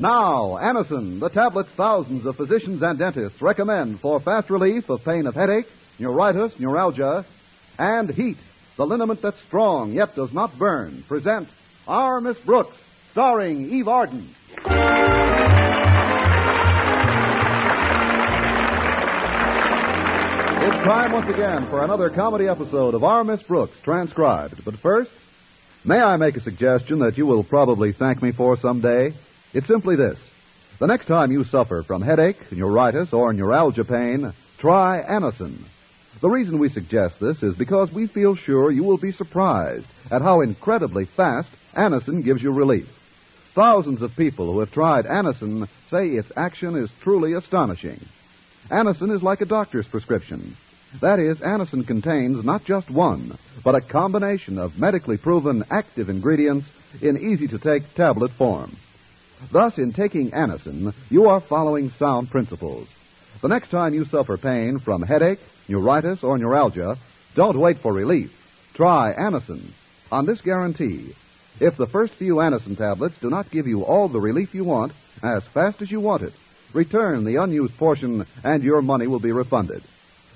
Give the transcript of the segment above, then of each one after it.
Now, Anacin, the tablets thousands of physicians and dentists recommend for fast relief of pain of headache, neuritis, neuralgia, and heat, the liniment that's strong yet does not burn, present Our Miss Brooks, starring Eve Arden. It's time once again for another comedy episode of Our Miss Brooks, transcribed. But first, may I make a suggestion that you will probably thank me for someday? It's simply this. The next time you suffer from headache, neuritis, or neuralgia pain, try Anacin. The reason we suggest this is because we feel sure you will be surprised at how incredibly fast Anacin gives you relief. Thousands of people who have tried Anacin say its action is truly astonishing. Anacin is like a doctor's prescription. That is, Anacin contains not just one, but a combination of medically proven active ingredients in easy-to-take tablet form. Thus, in taking Anacin, you are following sound principles. The next time you suffer pain from headache, neuritis, or neuralgia, don't wait for relief. Try Anacin. On this guarantee, if the first few Anacin tablets do not give you all the relief you want as fast as you want it, return the unused portion and your money will be refunded.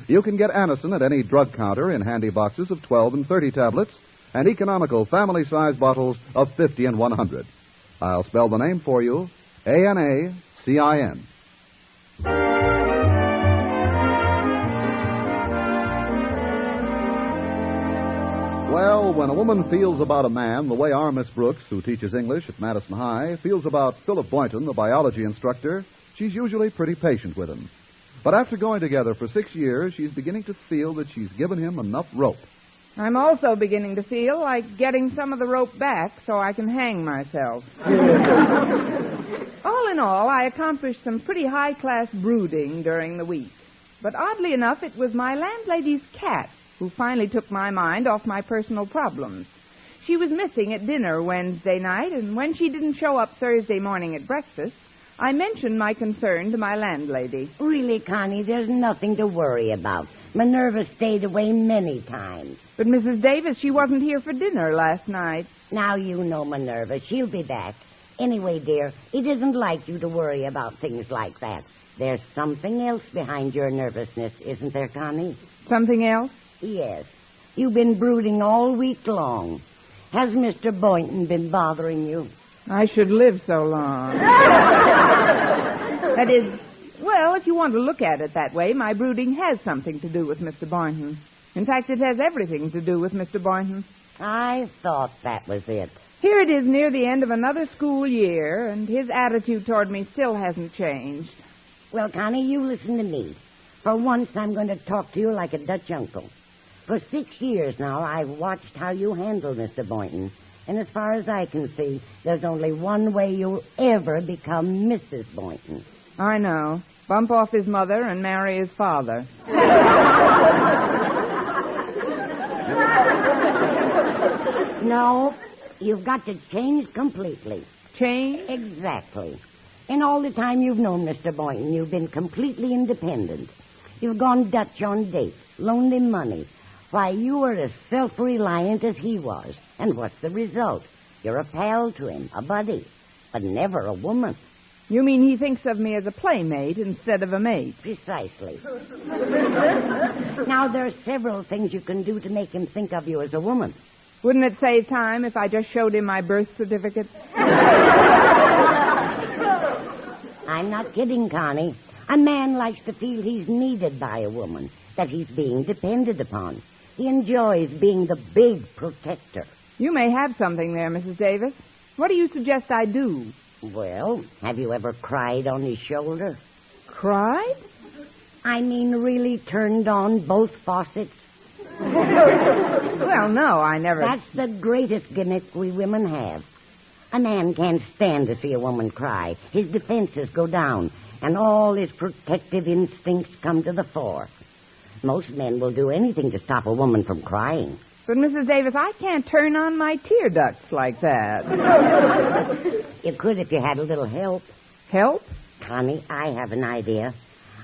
You can get Anacin at any drug counter in handy boxes of 12 and 30 tablets and economical family-size bottles of 50 and 100. I'll spell the name for you, Anacin. Well, when a woman feels about a man the way our Miss Brooks, who teaches English at Madison High, feels about Philip Boynton, the biology instructor, she's usually pretty patient with him. But after going together for 6 years, she's beginning to feel that she's given him enough rope. I'm also beginning to feel like getting some of the rope back so I can hang myself. All in all, I accomplished some pretty high-class brooding during the week. But oddly enough, it was my landlady's cat who finally took my mind off my personal problems. She was missing at dinner Wednesday night, and when she didn't show up Thursday morning at breakfast, I mentioned my concern to my landlady. Really, Connie, there's nothing to worry about. Minerva stayed away many times. But Mrs. Davis, she wasn't here for dinner last night. Now you know Minerva. She'll be back. Anyway, dear, it isn't like you to worry about things like that. There's something else behind your nervousness, isn't there, Connie? Something else? Yes. You've been brooding all week long. Has Mr. Boynton been bothering you? I should live so long. That is, well, if you want to look at it that way, my brooding has something to do with Mr. Boynton. In fact, it has everything to do with Mr. Boynton. I thought that was it. Here it is near the end of another school year, and his attitude toward me still hasn't changed. Well, Connie, you listen to me. For once, I'm going to talk to you like a Dutch uncle. For 6 years now, I've watched how you handle Mr. Boynton. And as far as I can see, there's only one way you'll ever become Mrs. Boynton. I know. Bump off his mother and marry his father. No, you've got to change completely. Change? Exactly. In all the time you've known Mr. Boynton, you've been completely independent. You've gone Dutch on dates, loaned him money. Why, you were as self-reliant as he was. And what's the result? You're a pal to him, a buddy, but never a woman. You mean he thinks of me as a playmate instead of a mate? Precisely. Now, there are several things you can do to make him think of you as a woman. Wouldn't it save time if I just showed him my birth certificate? I'm not kidding, Connie. A man likes to feel he's needed by a woman, that he's being depended upon. He enjoys being the big protector. You may have something there, Mrs. Davis. What do you suggest I do? Well, have you ever cried on his shoulder? Cried? I mean, really turned on both faucets? Well, no, I never... That's the greatest gimmick we women have. A man can't stand to see a woman cry. His defenses go down, and all his protective instincts come to the fore. Most men will do anything to stop a woman from crying. But, Mrs. Davis, I can't turn on my tear ducts like that. You could if you had a little help. Help? Connie, I have an idea.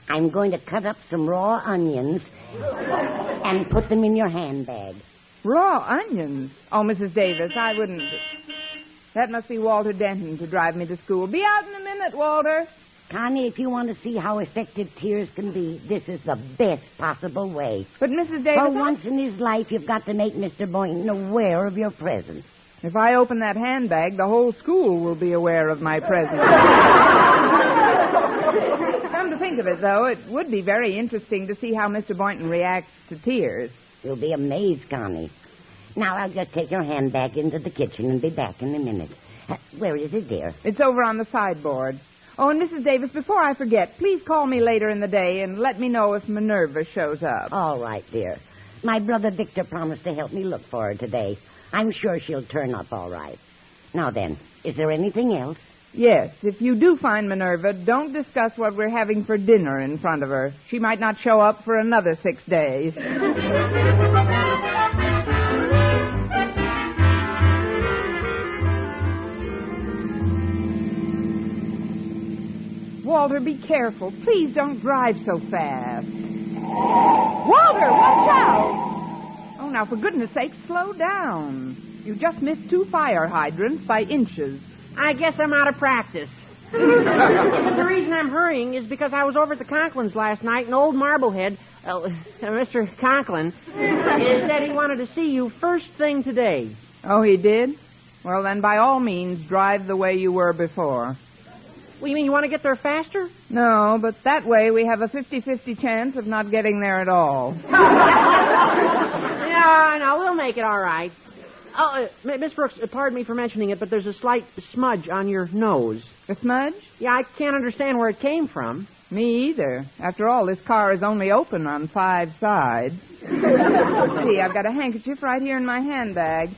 I'm going to cut up some raw onions and put them in your handbag. Raw onions? Oh, Mrs. Davis, I wouldn't... That must be Walter Denton to drive me to school. Be out in a minute, Walter. Connie, if you want to see how effective tears can be, this is the best possible way. But, Mrs. Davis... For once in his life, you've got to make Mr. Boynton aware of your presence. If I open that handbag, the whole school will be aware of my presence. Come to think of it, though, it would be very interesting to see how Mr. Boynton reacts to tears. You'll be amazed, Connie. Now, I'll just take your handbag into the kitchen and be back in a minute. Where is it, dear? It's over on the sideboard. Oh, and Mrs. Davis, before I forget, please call me later in the day and let me know if Minerva shows up. All right, dear. My brother Victor promised to help me look for her today. I'm sure she'll turn up all right. Now then, is there anything else? Yes, if you do find Minerva, don't discuss what we're having for dinner in front of her. She might not show up for another 6 days. Walter, be careful. Please don't drive so fast. Walter, watch out! Oh, now, for goodness sake, slow down. You just missed 2 fire hydrants by inches. I guess I'm out of practice. The reason I'm hurrying is because I was over at the Conklins last night, and old Marblehead, Mr. Conklin, said he wanted to see you first thing today. Oh, he did? Well, then, by all means, drive the way you were before. Well, you mean you want to get there faster? No, but that way we have a 50-50 chance of not getting there at all. Yeah, no, we'll make it all right. Oh, Miss Brooks, pardon me for mentioning it, but there's a slight smudge on your nose. A smudge? Yeah, I can't understand where it came from. Me either. After all, this car is only open on 5 sides. Let's see, I've got a handkerchief right here in my handbag.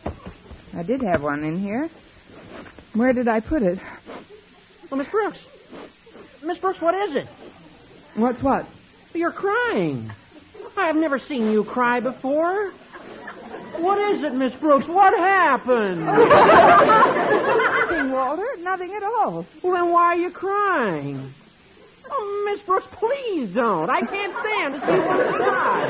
I did have one in here. Where did I put it? Well, Miss Brooks, what is it? What's what? You're crying. I've never seen you cry before. What is it, Miss Brooks? What happened? Nothing, Walter. Nothing at all. Well, then why are you crying? Oh, Miss Brooks, please don't. I can't stand to see a woman cry.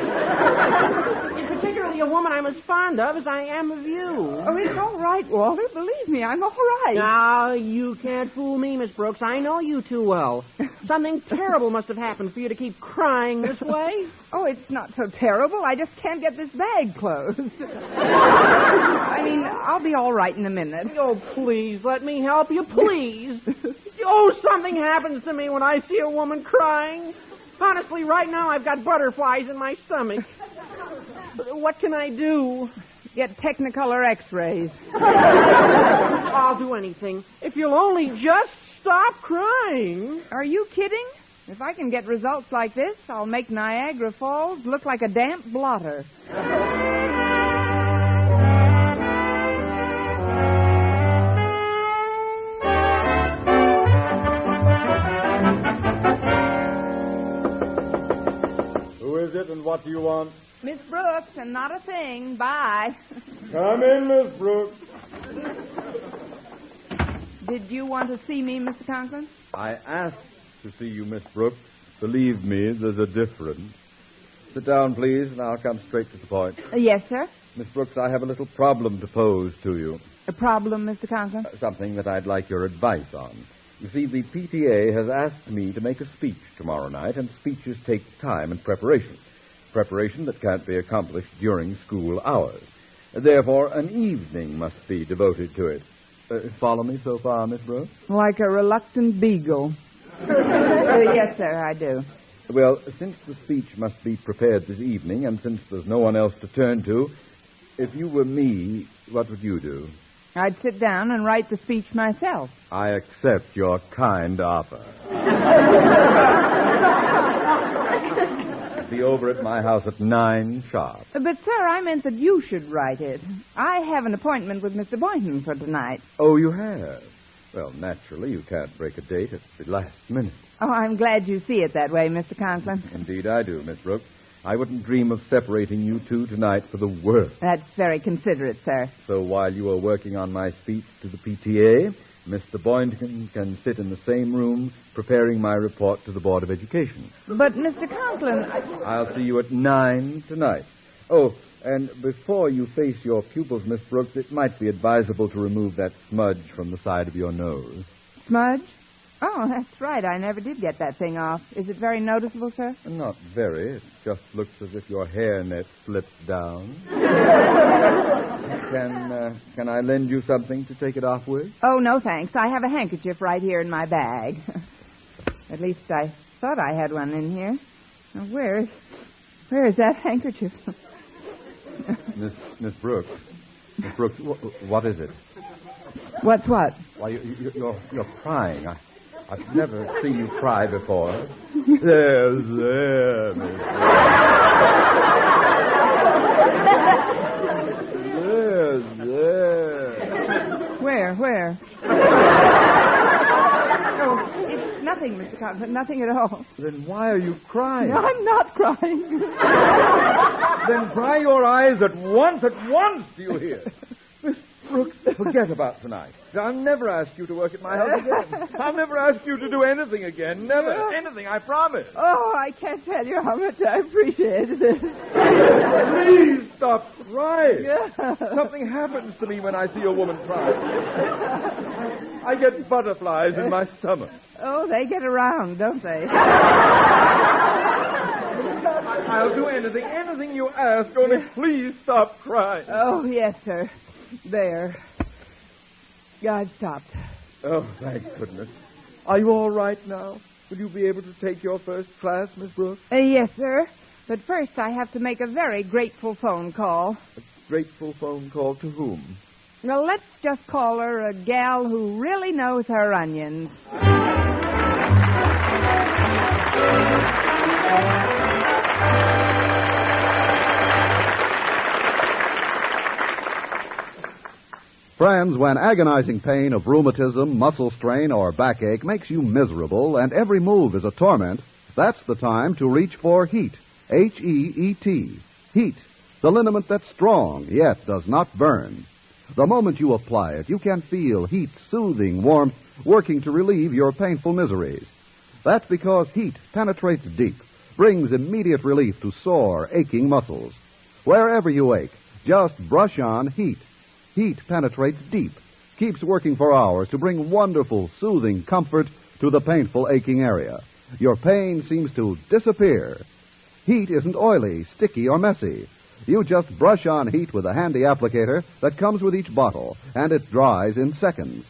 Particularly a woman I'm as fond of as I am of you. Oh, it's all right, Walter. Believe me, I'm all right. No, you can't fool me, Miss Brooks. I know you too well. Something terrible must have happened for you to keep crying this way. Oh, it's not so terrible. I just can't get this bag closed. I mean, I'll be all right in a minute. Oh, please, let me help you, please. Oh, something happens to me when I see a woman crying. Honestly, right now I've got butterflies in my stomach. What can I do? Get Technicolor X-rays. I'll do anything. If you'll only just stop crying. Are you kidding? If I can get results like this, I'll make Niagara Falls look like a damp blotter. Who is it and what do you want? Miss Brooks, and not a thing. Bye. Come in, Miss Brooks. Did you want to see me, Mr. Conklin? I asked to see you, Miss Brooks. Believe me, there's a difference. Sit down, please, and I'll come straight to the point. Yes, sir. Miss Brooks, I have a little problem to pose to you. A problem, Mr. Conklin? Something that I'd like your advice on. You see, the PTA has asked me to make a speech tomorrow night, and speeches take time and preparation. Preparation that can't be accomplished during school hours. Therefore, an evening must be devoted to it. Follow me so far, Miss Brooks? Like a reluctant beagle. Yes, sir, I do. Well, since the speech must be prepared this evening, and since there's no one else to turn to, if you were me, what would you do? I'd sit down and write the speech myself. I accept your kind offer. Be over at my house at 9 sharp. But, sir, I meant that you should write it. I have an appointment with Mr. Boynton for tonight. Oh, you have? Well, naturally, you can't break a date at the last minute. Oh, I'm glad you see it that way, Mr. Conklin. Indeed I do, Miss Brooks. I wouldn't dream of separating you two tonight for the world. That's very considerate, sir. So while you are working on my speech to the PTA, Mr. Boynton can sit in the same room preparing my report to the Board of Education. But, Mr. Conklin... I'll see you at 9 tonight. Oh, And before you face your pupils, Miss Brooks, it might be advisable to remove that smudge from the side of your nose. Smudge? Oh, that's right. I never did get that thing off. Is it very noticeable, sir? Not very. It just looks as if your hairnet slipped down. Can I lend you something to take it off with? Oh, no, thanks. I have a handkerchief right here in my bag. At least I thought I had one in here. Now, where is that handkerchief? Miss Brooks. Miss Brooks, what is it? What's what? Why, you're crying. I've never seen you cry before. There, Miss Brooks. There. Where? Oh, it's nothing, Mr. Conklin. Nothing at all. Then why are you crying? No, I'm not crying. Then dry your eyes at once, do you hear? Miss Brooks, forget about tonight. I'll never ask you to work at my house again. I'll never ask you to do anything again. Never. Anything, I promise. Oh, I can't tell you how much I appreciate it. Please stop crying. Yeah. Something happens to me when I see a woman cry. I get butterflies in my stomach. Oh, they get around, don't they? I'll do anything you ask, only please stop crying. Oh, yes, sir. There. God stopped. Oh, thank goodness. Are you all right now? Will you be able to take your first class, Miss Brooks? Yes, sir. But first I have to make a very grateful phone call. A grateful phone call to whom? Well, let's just call her a gal who really knows her onions. Friends, when agonizing pain of rheumatism, muscle strain, or backache makes you miserable and every move is a torment, that's the time to reach for Heat. H-E-E-T. Heat. The liniment that's strong, yet does not burn. The moment you apply it, you can feel Heat's soothing warmth working to relieve your painful miseries. That's because Heat penetrates deep, brings immediate relief to sore, aching muscles. Wherever you ache, just brush on Heat. Heat penetrates deep, keeps working for hours to bring wonderful, soothing comfort to the painful, aching area. Your pain seems to disappear. Heat isn't oily, sticky, or messy. You just brush on Heat with a handy applicator that comes with each bottle, and it dries in seconds.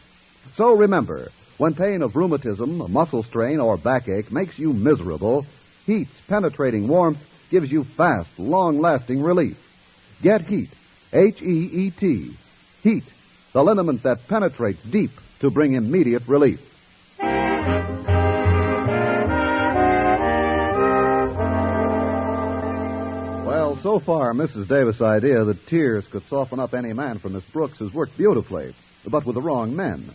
So remember, when pain of rheumatism, muscle strain, or backache makes you miserable, Heat's penetrating warmth gives you fast, long-lasting relief. Get Heat. H-E-E-T. Heat, the liniment that penetrates deep to bring immediate relief. Well, so far, Mrs. Davis' idea that tears could soften up any man for Miss Brooks has worked beautifully, but with the wrong men.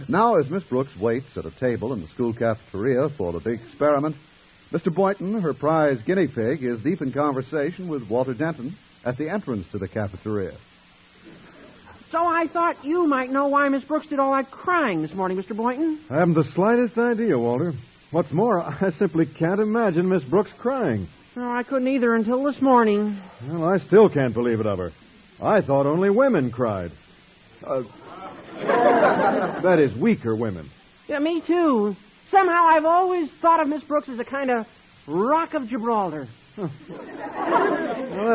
Now, as Miss Brooks waits at a table in the school cafeteria for the big experiment, Mr. Boynton, her prize guinea pig, is deep in conversation with Walter Denton at the entrance to the cafeteria. So I thought you might know why Miss Brooks did all that crying this morning, Mr. Boynton. I haven't the slightest idea, Walter. What's more, I simply can't imagine Miss Brooks crying. No, I couldn't either until this morning. Well, I still can't believe it of her. I thought only women cried. That is, weaker women. Yeah, me too. Somehow I've always thought of Miss Brooks as a kind of Rock of Gibraltar. Well,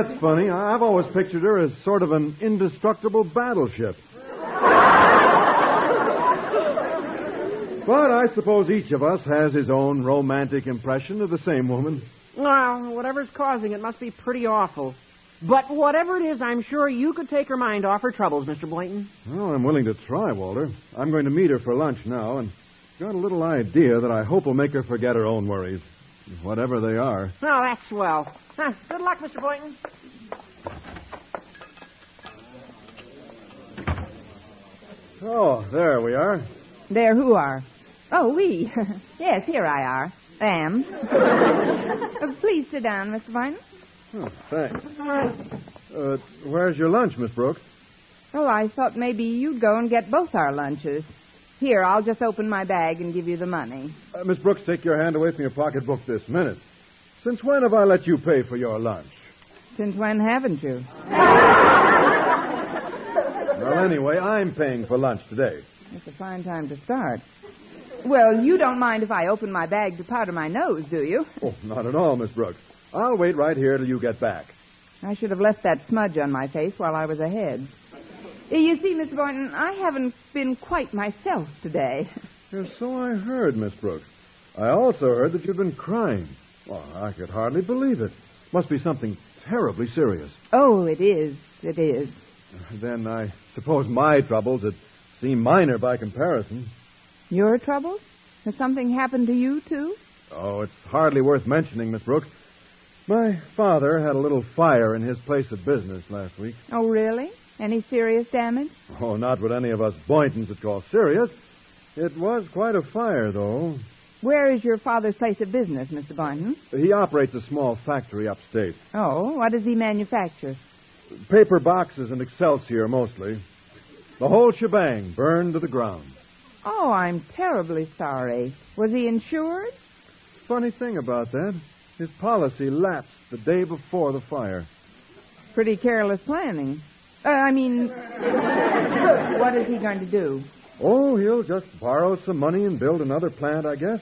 that's funny. I've always pictured her as sort of an indestructible battleship. But I suppose each of us has his own romantic impression of the same woman. Well, whatever's causing it must be pretty awful. But whatever it is, I'm sure you could take her mind off her troubles, Mr. Boynton. Well, I'm willing to try, Walter. I'm going to meet her for lunch now, and got a little idea that I hope will make her forget her own worries, whatever they are. Oh, that's swell. Good luck, Mr. Boynton. Oh, there we are. There who are? Oh, we. Yes, here I am. Please sit down, Mr. Boynton. Oh, thanks. Where's your lunch, Miss Brooks? Oh, I thought maybe you'd go and get both our lunches. Here, I'll just open my bag and give you the money. Miss Brooks, take your hand away from your pocketbook this minute. Since when have I let you pay for your lunch? Since when haven't you? Well, anyway, I'm paying for lunch today. It's a fine time to start. Well, you don't mind if I open my bag to powder my nose, do you? Oh, not at all, Miss Brooks. I'll wait right here till you get back. I should have left that smudge on my face while I was ahead. You see, Mr. Boynton, I haven't been quite myself today. Yes, so I heard, Miss Brooks. I also heard that you've been crying. Well, I could hardly believe it. Must be something terribly serious. Oh, it is. It is. Then I suppose my troubles would seem minor by comparison. Your troubles? Has something happened to you, too? Oh, it's hardly worth mentioning, Miss Brooks. My father had a little fire in his place of business last week. Oh, really? Any serious damage? Oh, not what any of us Boyntons would call serious. It was quite a fire, though. Where is your father's place of business, Mr. Boynton? He operates a small factory upstate. Oh, what does he manufacture? Paper boxes and Excelsior, mostly. The whole shebang burned to the ground. Oh, I'm terribly sorry. Was he insured? Funny thing about that, his policy lapsed the day before the fire. Pretty careless planning. What is he going to do? Oh, he'll just borrow some money and build another plant, I guess.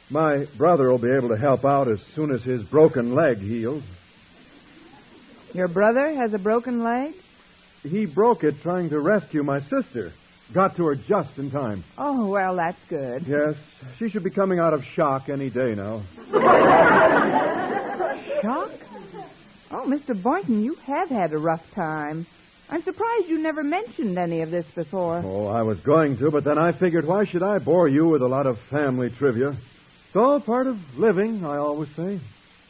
My brother will be able to help out as soon as his broken leg heals. Your brother has a broken leg? He broke it trying to rescue my sister. Got to her just in time. Oh, well, that's good. Yes, she should be coming out of shock any day now. Shock? Oh, Mr. Boynton, you have had a rough time. I'm surprised you never mentioned any of this before. Oh, I was going to, but then I figured, why should I bore you with a lot of family trivia? It's all part of living, I always say.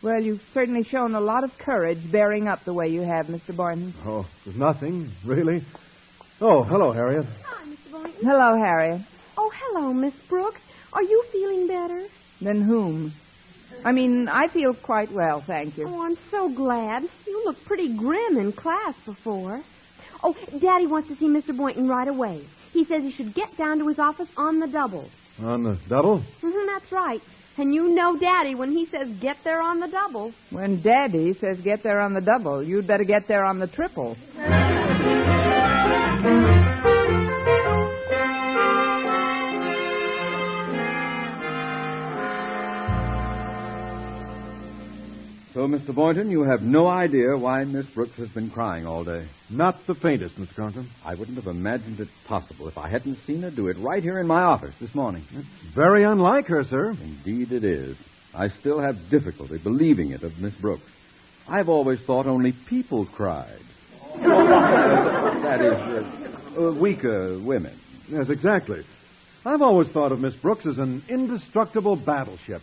Well, you've certainly shown a lot of courage bearing up the way you have, Mr. Boynton. Oh, there's nothing, really. Oh, hello, Harriet. Hi, Mr. Boynton. Hello, Harriet. Oh, hello, Miss Brooks. Are you feeling better? Then whom? I feel quite well, thank you. Oh, I'm so glad. You looked pretty grim in class before. Oh, Daddy wants to see Mr. Boynton right away. He says he should get down to his office on the double. On the double? That's right. And you know Daddy when he says get there on the double. When Daddy says get there on the double, you'd better get there on the triple. So, Mr. Boynton, you have no idea why Miss Brooks has been crying all day. Not the faintest, Mr. Conklin. I wouldn't have imagined it possible if I hadn't seen her do it right here in my office this morning. It's very unlike her, sir. Indeed it is. I still have difficulty believing it of Miss Brooks. I've always thought only people cried. That is, weaker women. Yes, exactly. I've always thought of Miss Brooks as an indestructible battleship.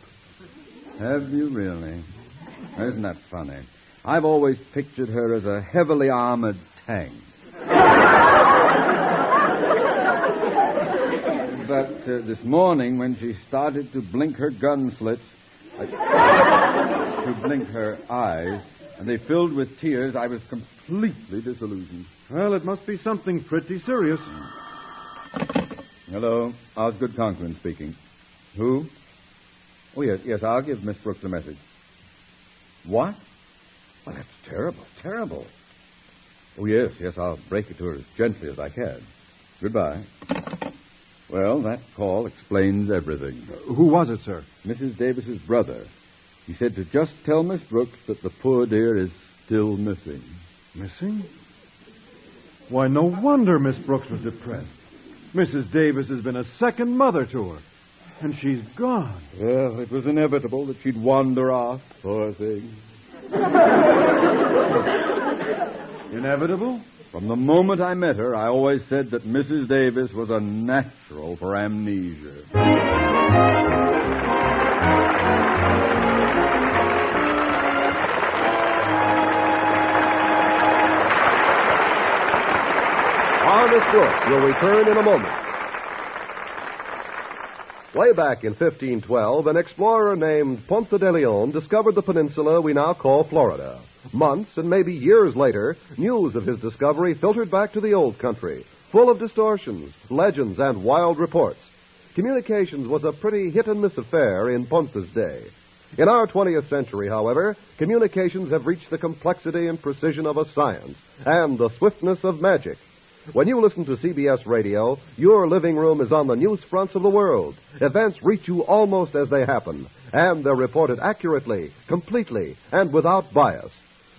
Have you really? Isn't that funny? I've always pictured her as a heavily armored tank. But this morning, when she started to blink her gun slits, to blink her eyes, and they filled with tears, I was completely disillusioned. Well, it must be something pretty serious. Hello, Osgood Conklin speaking. Who? Oh, yes, I'll give Miss Brooks a message. What? Well, that's terrible. Oh, yes, I'll break it to her as gently as I can. Goodbye. Well, that call explains everything. Who was it, sir? Mrs. Davis's brother. He said to just tell Miss Brooks that the poor dear is still missing. Missing? Why, no wonder Miss Brooks was depressed. Mrs. Davis has been a second mother to her. And she's gone. Well, it was inevitable that she'd wander off, poor thing. Inevitable? From the moment I met her, I always said that Mrs. Davis was a natural for amnesia. Our Miss Brooks will return in a moment. Way back in 1512, an explorer named Ponce de Leon discovered the peninsula we now call Florida. Months and maybe years later, news of his discovery filtered back to the old country, full of distortions, legends, and wild reports. Communications was a pretty hit-and-miss affair in Ponce's day. In our 20th century, however, communications have reached the complexity and precision of a science and the swiftness of magic. When you listen to CBS Radio, your living room is on the news fronts of the world. Events reach you almost as they happen, and they're reported accurately, completely, and without bias.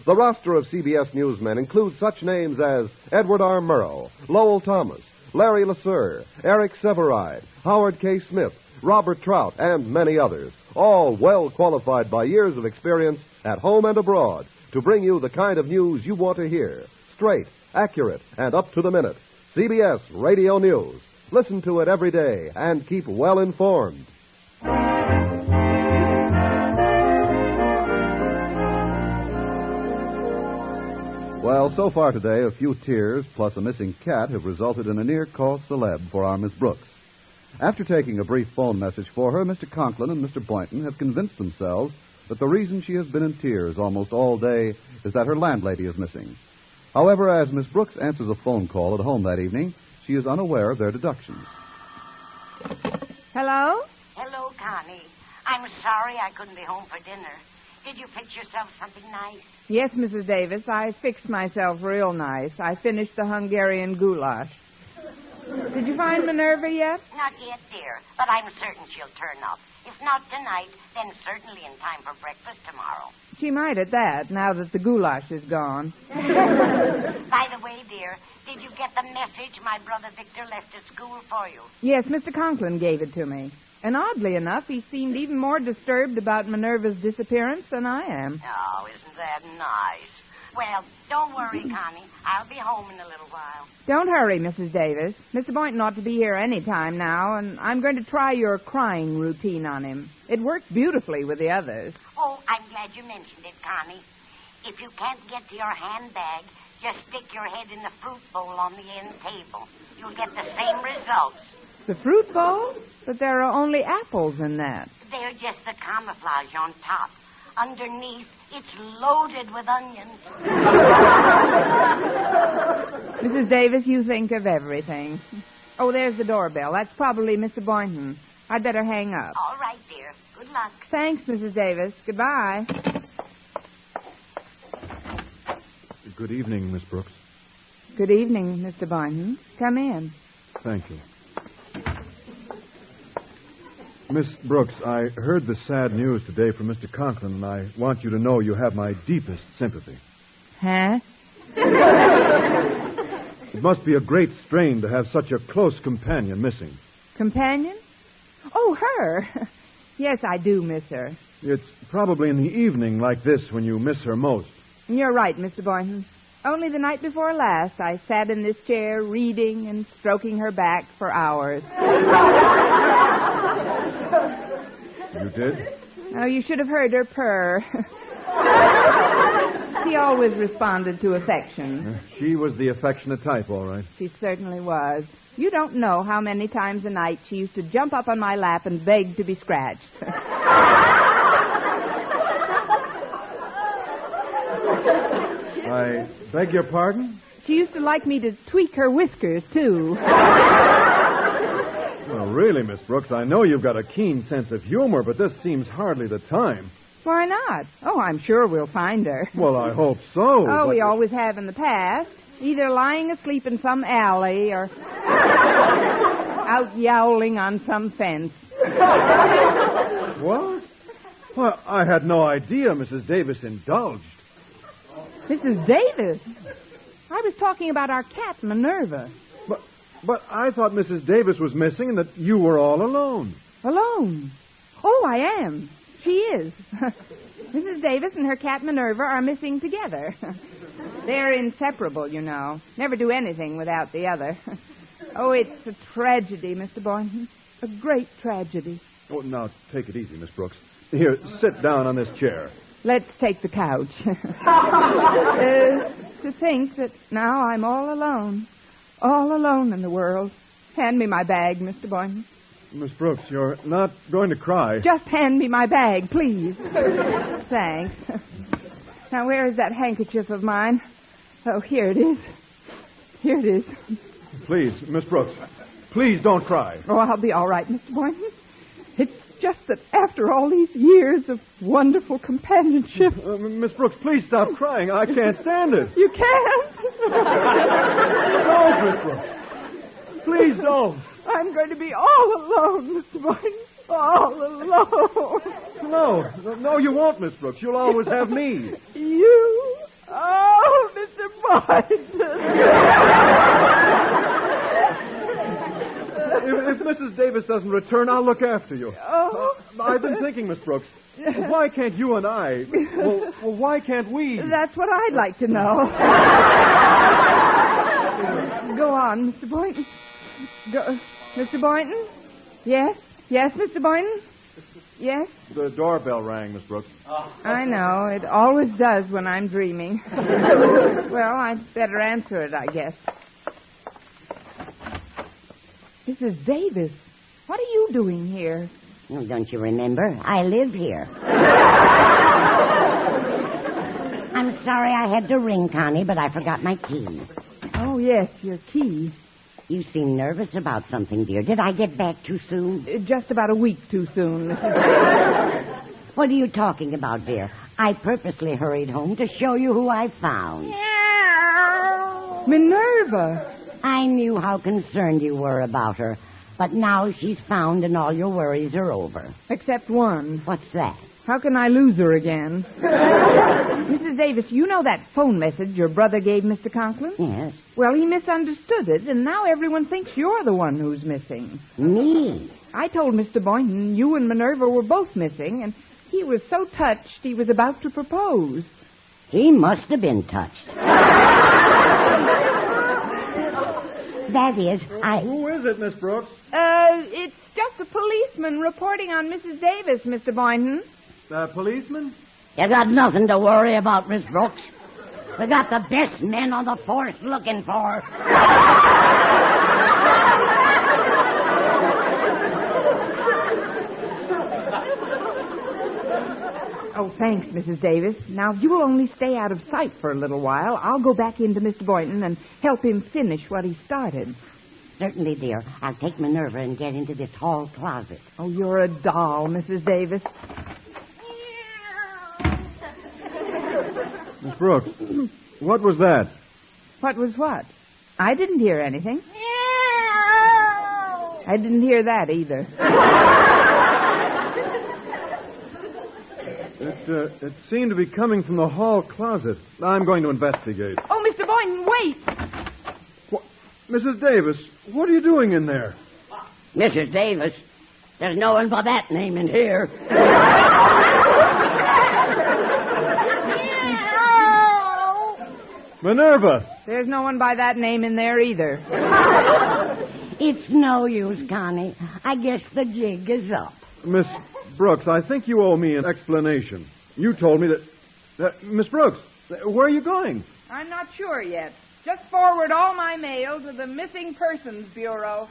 The roster of CBS newsmen includes such names as Edward R. Murrow, Lowell Thomas, Larry LeSueur, Eric Severide, Howard K. Smith, Robert Trout, and many others, all well qualified by years of experience at home and abroad to bring you the kind of news you want to hear. Straight, accurate, and up to the minute. CBS Radio News. Listen to it every day and keep well informed. Well, so far today, a few tears plus a missing cat have resulted in a near cause celeb for our Miss Brooks. After taking a brief phone message for her, Mr. Conklin and Mr. Boynton have convinced themselves that the reason she has been in tears almost all day is that her landlady is missing. However, as Miss Brooks answers a phone call at home that evening, she is unaware of their deductions. Hello? Hello, Connie. I'm sorry I couldn't be home for dinner. Did you fix yourself something nice? Yes, Mrs. Davis, I fixed myself real nice. I finished the Hungarian goulash. Did you find Minerva yet? Not yet, dear, but I'm certain she'll turn up. If not tonight, then certainly in time for breakfast tomorrow. She might at that, now that the goulash is gone. By the way, dear, did you get the message my brother Victor left at school for you? Yes, Mr. Conklin gave it to me. And oddly enough, he seemed even more disturbed about Minerva's disappearance than I am. Oh, isn't that nice? Well, don't worry, Connie. I'll be home in a little while. Don't hurry, Mrs. Davis. Mr. Boynton ought to be here any time now, and I'm going to try your crying routine on him. It worked beautifully with the others. Oh, I'm glad you mentioned it, Connie. If you can't get to your handbag, just stick your head in the fruit bowl on the end table. You'll get the same results. The fruit bowl? But there are only apples in that. They're just the camouflage on top. Underneath, it's loaded with onions. Mrs. Davis, you think of everything. Oh, there's the doorbell. That's probably Mr. Boynton. I'd better hang up. All right, dear. Good luck. Thanks, Mrs. Davis. Goodbye. Good evening, Miss Brooks. Good evening, Mr. Boynton. Come in. Thank you. Miss Brooks, I heard the sad news today from Mr. Conklin, and I want you to know you have my deepest sympathy. Huh? It must be a great strain to have such a close companion missing. Companion? Oh, her. Yes, I do miss her. It's probably in the evening like this when you miss her most. You're right, Mr. Boynton. Only the night before last, I sat in this chair reading and stroking her back for hours. You did? Oh, you should have heard her purr. She always responded to affection. She was the affectionate type, all right. She certainly was. You don't know how many times a night she used to jump up on my lap and beg to be scratched. I beg your pardon? She used to like me to tweak her whiskers, too. Well, really, Miss Brooks, I know you've got a keen sense of humor, but this seems hardly the time. Why not? Oh, I'm sure we'll find her. Well, I hope so. Oh, we always have in the past. Either lying asleep in some alley or out yowling on some fence. What? Well, I had no idea Mrs. Davis indulged. Mrs. Davis? I was talking about our cat, Minerva. But I thought Mrs. Davis was missing and that you were all alone. Alone? Oh, I am. She is. Mrs. Davis and her cat Minerva are missing together. They're inseparable, you know. Never do anything without the other. Oh, it's a tragedy, Mr. Boynton. A great tragedy. Oh, now, take it easy, Miss Brooks. Here, sit down on this chair. Let's take the couch. To think that now I'm all alone. All alone in the world. Hand me my bag, Mr. Boynton. Miss Brooks, you're not going to cry. Just hand me my bag, please. Thanks. Now, where is that handkerchief of mine? Oh, here it is. Here it is. Please, Miss Brooks, please don't cry. Oh, I'll be all right, Mr. Boynton. It's just that after all these years of wonderful companionship... Miss Brooks, please stop crying. I can't stand it. You can't? Don't, Miss Brooks. Please don't. I'm going to be all alone, Mr. Boynton. All alone. No, you won't, Miss Brooks. You'll always have me. You? Oh, Mr. Boynton. If Mrs. Davis doesn't return, I'll look after you. Oh. I've been thinking, Miss Brooks, why can't you and I... Well, why can't we... That's what I'd like to know. Go on, Mr. Boynton. Go, Mr. Boynton? Yes? Yes, Mr. Boynton? Yes? The doorbell rang, Miss Brooks. I know. It always does when I'm dreaming. Well, I'd better answer it, I guess. Mrs. Davis, what are you doing here? Oh, don't you remember? I live here. I'm sorry I had to ring, Connie, but I forgot my key. Oh, yes, your key. You seem nervous about something, dear. Did I get back too soon? Just about a week too soon. What are you talking about, dear? I purposely hurried home to show you who I found. Minerva. I knew how concerned you were about her, but now she's found and all your worries are over. Except one. What's that? How can I lose her again? Mrs. Davis, you know that phone message your brother gave Mr. Conklin? Yes. Well, he misunderstood it, and now everyone thinks you're the one who's missing. Me? I told Mr. Boynton you and Minerva were both missing, and he was so touched he was about to propose. He must have been touched. That is, Who is it, Miss Brooks? It's just a policeman reporting on Mrs. Davis, Mr. Boynton. Policeman? You got nothing to worry about, Miss Brooks. We got the best men on the force looking for her. Oh, thanks, Mrs. Davis. Now, if you will only stay out of sight for a little while, I'll go back into Mr. Boynton and help him finish what he started. Certainly, dear. I'll take Minerva and get into this hall closet. Oh, you're a doll, Mrs. Davis. Miss Brooks, what was that? What was what? I didn't hear anything. I didn't hear that either. It seemed to be coming from the hall closet. I'm going to investigate. Oh, Mr. Boynton, wait! Mrs. Davis, what are you doing in there? Mrs. Davis, there's no one by that name in here. Minerva! There's no one by that name in there either. It's no use, Connie. I guess the jig is up. Miss Brooks, I think you owe me an explanation. You told me that... Miss Brooks, where are you going? I'm not sure yet. Just forward all my mail to the Missing Persons Bureau.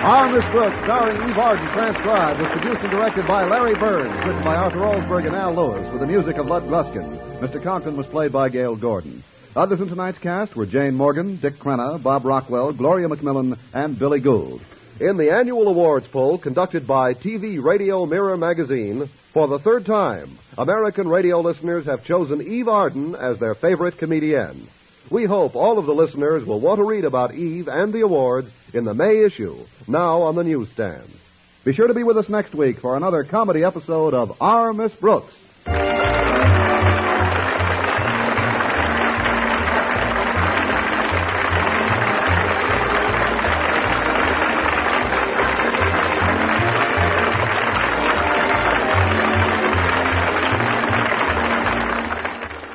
Our Miss Brooks, starring Eve Arden, transcribed, was produced and directed by Larry Burns, written by Arthur Olsberg and Al Lewis, with the music of Lud Gluskin. Mr. Conklin was played by Gail Gordon. Others in tonight's cast were Jane Morgan, Dick Crenna, Bob Rockwell, Gloria McMillan, and Billy Gould. In the annual awards poll conducted by TV Radio Mirror magazine, for the third time, American radio listeners have chosen Eve Arden as their favorite comedienne. We hope all of the listeners will want to read about Eve and the awards in the May issue, now on the newsstands. Be sure to be with us next week for another comedy episode of Our Miss Brooks.